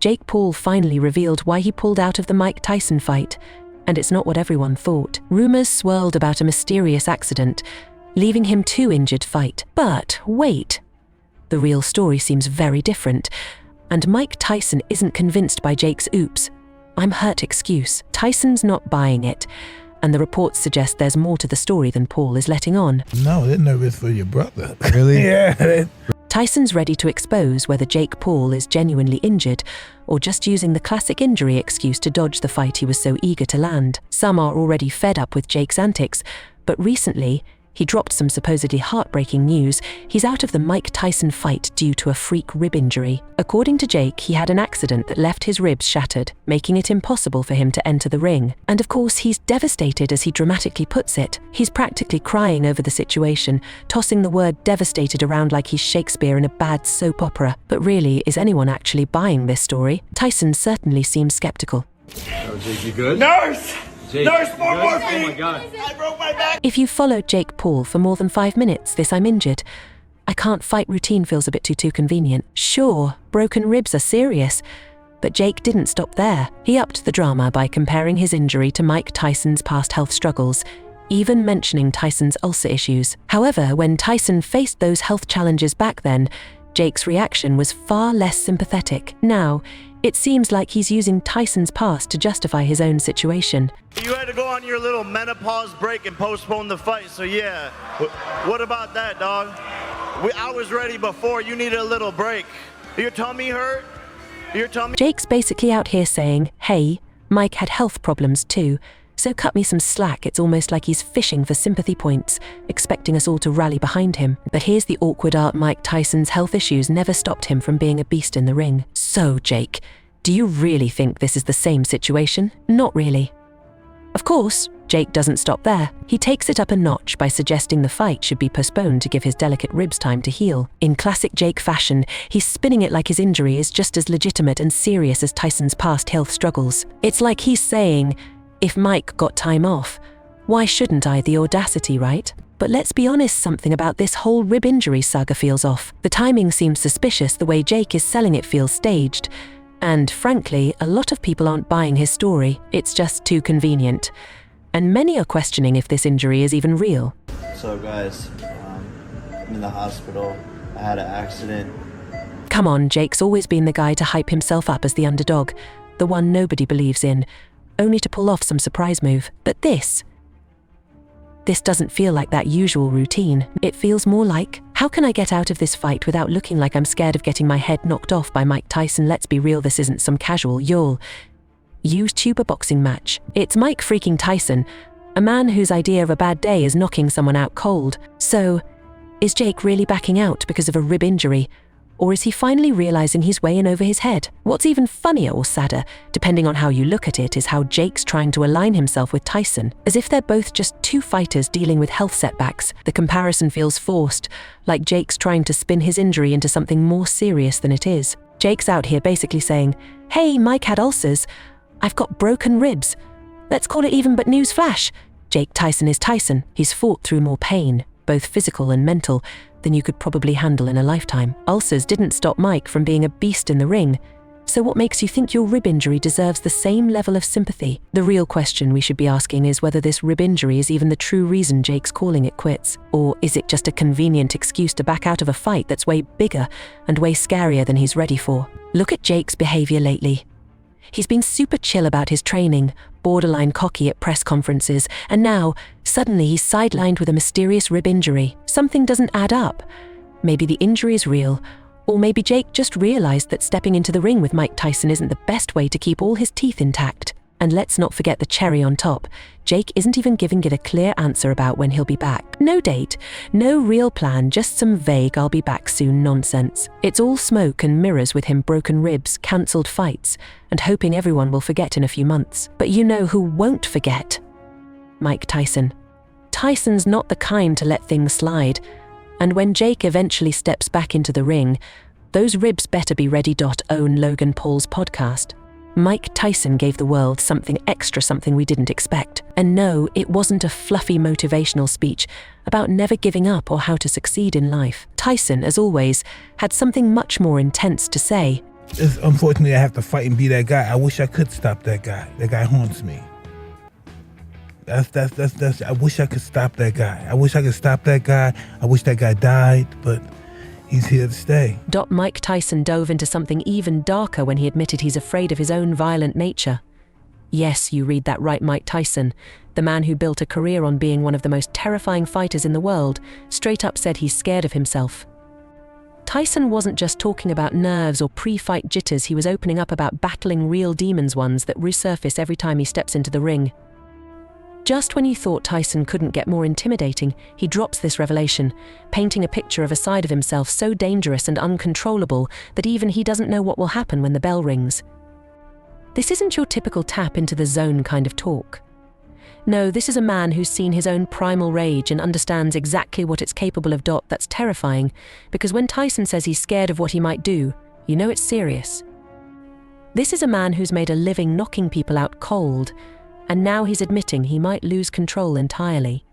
Jake Paul finally revealed why he pulled out of the Mike Tyson fight, and it's not what everyone thought. Rumors swirled about a mysterious accident, leaving him too injured to fight. But wait, the real story seems very different, and Mike Tyson isn't convinced by Jake's "oops, I'm hurt" excuse. Tyson's not buying it, and the reports suggest there's more to the story than Paul is letting on. No, they're nervous for your brother. Really? Yeah. Tyson's ready to expose whether Jake Paul is genuinely injured or just using the classic injury excuse to dodge the fight he was so eager to land. Some are already fed up with Jake's antics, but recently, he dropped some supposedly heartbreaking news. He's out of the Mike Tyson fight due to a freak rib injury. According to Jake, he had an accident that left his ribs shattered, making it impossible for him to enter the ring. And of course, he's devastated, as he dramatically puts it. He's practically crying over the situation, tossing the word devastated around like he's Shakespeare in a bad soap opera. But really, is anyone actually buying this story? Tyson certainly seems skeptical. Oh, Jake, you good? Nurse! Jake, Nurse, more morphine! Oh my God. I broke my back! If you've followed Jake Paul for more than 5 minutes, this "I'm injured, I can't fight" routine feels a bit too convenient. Sure, broken ribs are serious, but Jake didn't stop there. He upped the drama by comparing his injury to Mike Tyson's past health struggles, even mentioning Tyson's ulcer issues. However, when Tyson faced those health challenges back then, Jake's reaction was far less sympathetic. Now, it seems like he's using Tyson's past to justify his own situation. You had to go on your little menopause break and postpone the fight, so yeah. What about that, dog? I was ready before. You needed a little break. Your tummy hurt? Your tummy? Jake's basically out here saying, hey, Mike had health problems too, so cut me some slack. It's almost like he's fishing for sympathy points, expecting us all to rally behind him. But here's the awkward art: Mike Tyson's health issues never stopped him from being a beast in the ring. So, Jake, do you really think this is the same situation? Not really. Of course, Jake doesn't stop there. He takes it up a notch by suggesting the fight should be postponed to give his delicate ribs time to heal. In classic Jake fashion, he's spinning it like his injury is just as legitimate and serious as Tyson's past health struggles. It's like he's saying, if Mike got time off, why shouldn't I? The audacity, right? But let's be honest, something about this whole rib injury saga feels off. The timing seems suspicious. The way Jake is selling it feels staged. And frankly, a lot of people aren't buying his story. It's just too convenient. And many are questioning if this injury is even real. So guys, I'm in the hospital. I had an accident. Come on, Jake's always been the guy to hype himself up as the underdog, the one nobody believes in, only to pull off some surprise move. But this doesn't feel like that usual routine. It feels more like, how can I get out of this fight without looking like I'm scared of getting my head knocked off by Mike Tyson? Let's be real, this isn't some casual YouTuber boxing match. It's Mike freaking Tyson, a man whose idea of a bad day is knocking someone out cold. So, is Jake really backing out because of a rib injury? Or is he finally realizing he's way in over his head? What's even funnier or sadder, depending on how you look at it, is how Jake's trying to align himself with Tyson, as if they're both just two fighters dealing with health setbacks. The comparison feels forced, like Jake's trying to spin his injury into something more serious than it is. Jake's out here basically saying, hey, Mike had ulcers, I've got broken ribs. Let's call it even, but newsflash, Jake Tyson is Tyson. He's fought through more pain, both physical and mental, than you could probably handle in a lifetime. Ulcers didn't stop Mike from being a beast in the ring. So what makes you think your rib injury deserves the same level of sympathy? The real question we should be asking is whether this rib injury is even the true reason Jake's calling it quits. Or is it just a convenient excuse to back out of a fight that's way bigger and way scarier than he's ready for? Look at Jake's behavior lately. He's been super chill about his training, borderline cocky at press conferences, and now, suddenly he's sidelined with a mysterious rib injury. Something doesn't add up. Maybe the injury is real, or maybe Jake just realized that stepping into the ring with Mike Tyson isn't the best way to keep all his teeth intact. And let's not forget the cherry on top. Jake isn't even giving it a clear answer about when he'll be back. No date, no real plan, just some vague "I'll be back soon" nonsense. It's all smoke and mirrors with him broken ribs, cancelled fights, and hoping everyone will forget in a few months. But you know who won't forget? Mike Tyson. Tyson's not the kind to let things slide. And when Jake eventually steps back into the ring, those ribs better be ready. Own Logan Paul's podcast. Mike Tyson gave the world something extra, something we didn't expect. And no, it wasn't a fluffy motivational speech about never giving up or how to succeed in life. Tyson, as always, had something much more intense to say. Unfortunately, I have to fight and be that guy. I wish I could stop that guy. That guy haunts me. That's. I wish I could stop that guy. I wish I could stop that guy. I wish that guy died, but he's here to stay. Mike Tyson dove into something even darker when he admitted he's afraid of his own violent nature. Yes, you read that right, Mike Tyson, the man who built a career on being one of the most terrifying fighters in the world, straight up said he's scared of himself. Tyson wasn't just talking about nerves or pre-fight jitters, he was opening up about battling real demons, ones that resurface every time he steps into the ring. Just when you thought Tyson couldn't get more intimidating, he drops this revelation, painting a picture of a side of himself so dangerous and uncontrollable that even he doesn't know what will happen when the bell rings. This isn't your typical tap into the zone kind of talk. No, this is a man who's seen his own primal rage and understands exactly what it's capable of. That's terrifying, because when Tyson says he's scared of what he might do, you know it's serious. This is a man who's made a living knocking people out cold, and now he's admitting he might lose control entirely.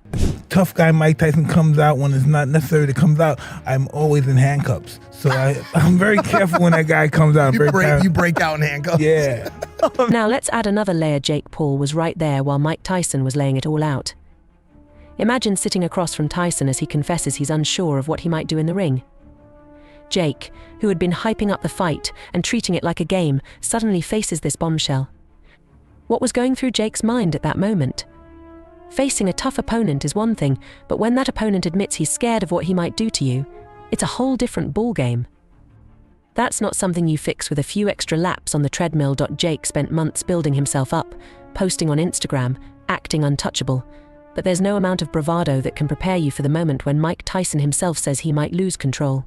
Tough guy Mike Tyson comes out when it's not necessary to come out. I'm always in handcuffs, so I'm very careful when that guy comes out. You break out in handcuffs. Yeah. Now let's add another layer. Jake Paul was right there while Mike Tyson was laying it all out. Imagine sitting across from Tyson as he confesses he's unsure of what he might do in the ring. Jake, who had been hyping up the fight and treating it like a game, suddenly faces this bombshell. What was going through Jake's mind at that moment? Facing a tough opponent is one thing, but when that opponent admits he's scared of what he might do to you, it's a whole different ballgame. That's not something you fix with a few extra laps on the treadmill. Jake spent months building himself up, posting on Instagram, acting untouchable, but there's no amount of bravado that can prepare you for the moment when Mike Tyson himself says he might lose control.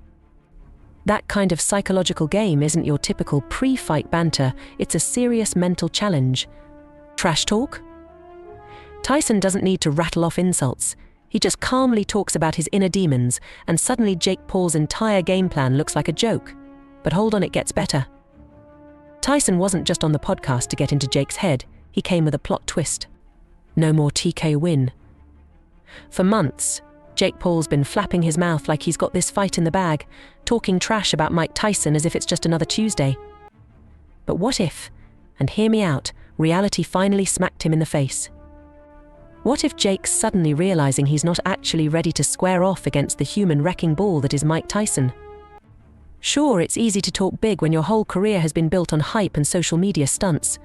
That kind of psychological game isn't your typical pre-fight banter, it's a serious mental challenge. Trash talk? Tyson doesn't need to rattle off insults. He just calmly talks about his inner demons, and suddenly Jake Paul's entire game plan looks like a joke. But hold on, it gets better. Tyson wasn't just on the podcast to get into Jake's head, he came with a plot twist. No more TK win. For months, Jake Paul's been flapping his mouth like he's got this fight in the bag, talking trash about Mike Tyson as if it's just another Tuesday. But what if, and hear me out, reality finally smacked him in the face? What if Jake's suddenly realizing he's not actually ready to square off against the human wrecking ball that is Mike Tyson? Sure, it's easy to talk big when your whole career has been built on hype and social media stunts.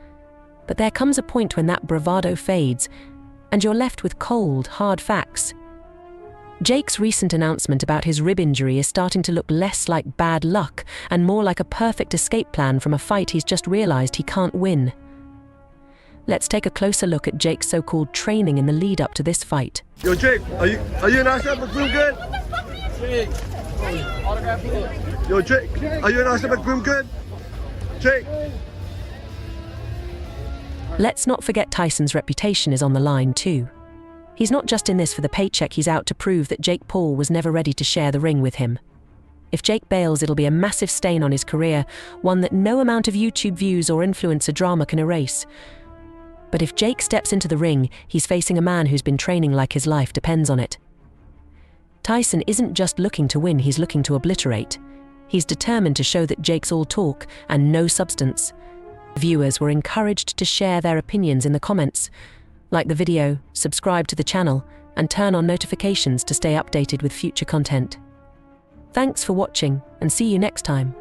But there comes a point when that bravado fades, and you're left with cold, hard facts. Jake's recent announcement about his rib injury is starting to look less like bad luck and more like a perfect escape plan from a fight he's just realized he can't win. Let's take a closer look at Jake's so-called training in the lead up to this fight. Yo, Jake, are you in our separate room good? Jake, autograph it. Yo, Jake, are you in our separate room good? Jake. Let's not forget Tyson's reputation is on the line too. He's not just in this for the paycheck, he's out to prove that Jake Paul was never ready to share the ring with him. If Jake bails, it'll be a massive stain on his career, one that no amount of YouTube views or influencer drama can erase. But if Jake steps into the ring, he's facing a man who's been training like his life depends on it. Tyson isn't just looking to win, he's looking to obliterate. He's determined to show that Jake's all talk and no substance. Viewers were encouraged to share their opinions in the comments. Like the video, subscribe to the channel, and turn on notifications to stay updated with future content. Thanks for watching, and see you next time.